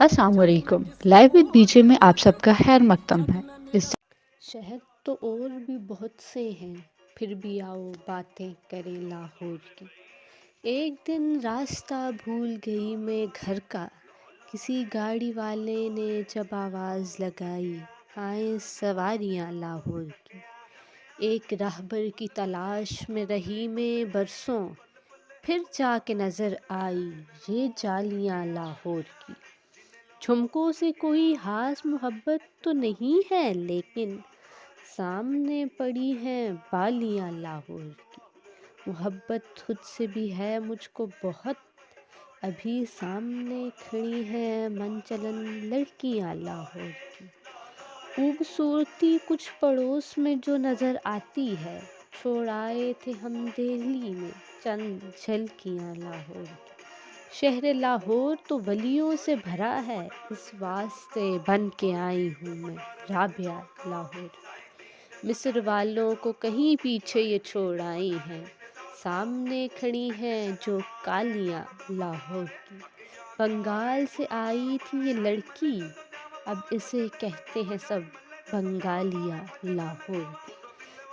السلام علیکم، live with B J میں آپ سب کا خیر مقدم ہے۔ اس شہر تو اور بھی بہت سے ہیں، پھر بھی آؤ باتیں کریں لاہور کی۔ ایک دن راستہ بھول گئی میں گھر کا، کسی گاڑی والے نے جب آواز لگائی، آئیں سواریاں لاہور کی۔ ایک راہبر کی تلاش میں رہی میں برسوں، پھر جا کے نظر آئی یہ جالیاں لاہور کی۔ جھمکوں سے کوئی خاص محبت تو نہیں ہے، لیکن سامنے پڑی ہیں بالیاں لاہور کی۔ محبت خود سے بھی ہے مجھ کو بہت، ابھی سامنے کھڑی ہیں من چلن لڑکیاں لاہور کی۔ خوبصورتی کچھ پڑوس میں جو نظر آتی ہے، چھوڑ آئے تھے ہم دہلی میں چند جھلکیاں لاہور کی۔ شہر لاہور تو ولیوں سے بھرا ہے، اس واسطے بن کے آئی ہوں میں رابعہ لاہور کی۔ مصر والوں کو کہیں پیچھے یہ چھوڑ آئی ہیں، سامنے کھڑی ہیں جو کالیاں لاہور کی۔ بنگال سے آئی تھی یہ لڑکی، اب اسے کہتے ہیں سب بنگالیاں لاہور کی۔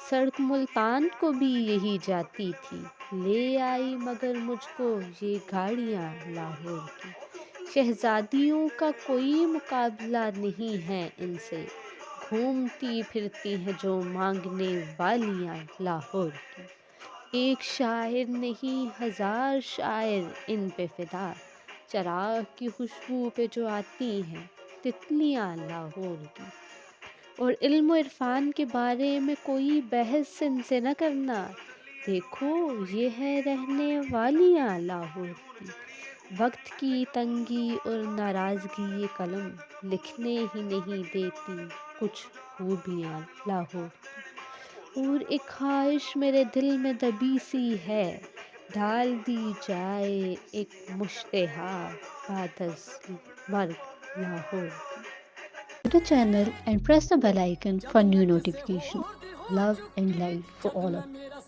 سڑک ملتان کو بھی یہی جاتی تھی، لے آئی مگر مجھ کو یہ گاڑیاں لاہور کی۔ شہزادیوں کا کوئی مقابلہ نہیں ہے ان سے، گھومتی پھرتی ہیں جو مانگنے والیاں لاہور کی۔ ایک شاعر نہیں ہزار شاعر ان پہ فدا، چراغ کی خوشبو پہ جو آتی ہیں تتلیاں لاہور کی۔ اور علم و عرفان کے بارے میں کوئی بحث ان سے نہ کرنا، دیکھو یہ ہے رہنے والیاں لاہور کی۔ وقت کی تنگی اور ناراضگی یہ قلم لکھنے ہی نہیں دیتی کچھ خوبیاں لاہور کی۔ اور ایک خواہش میرے دل میں دبی سی ہے، ڈال دی جائے ایک مشتہا بعد از مرگ لاہور کی۔ the channel and press the bell icon for new notification. Love and light for all of you.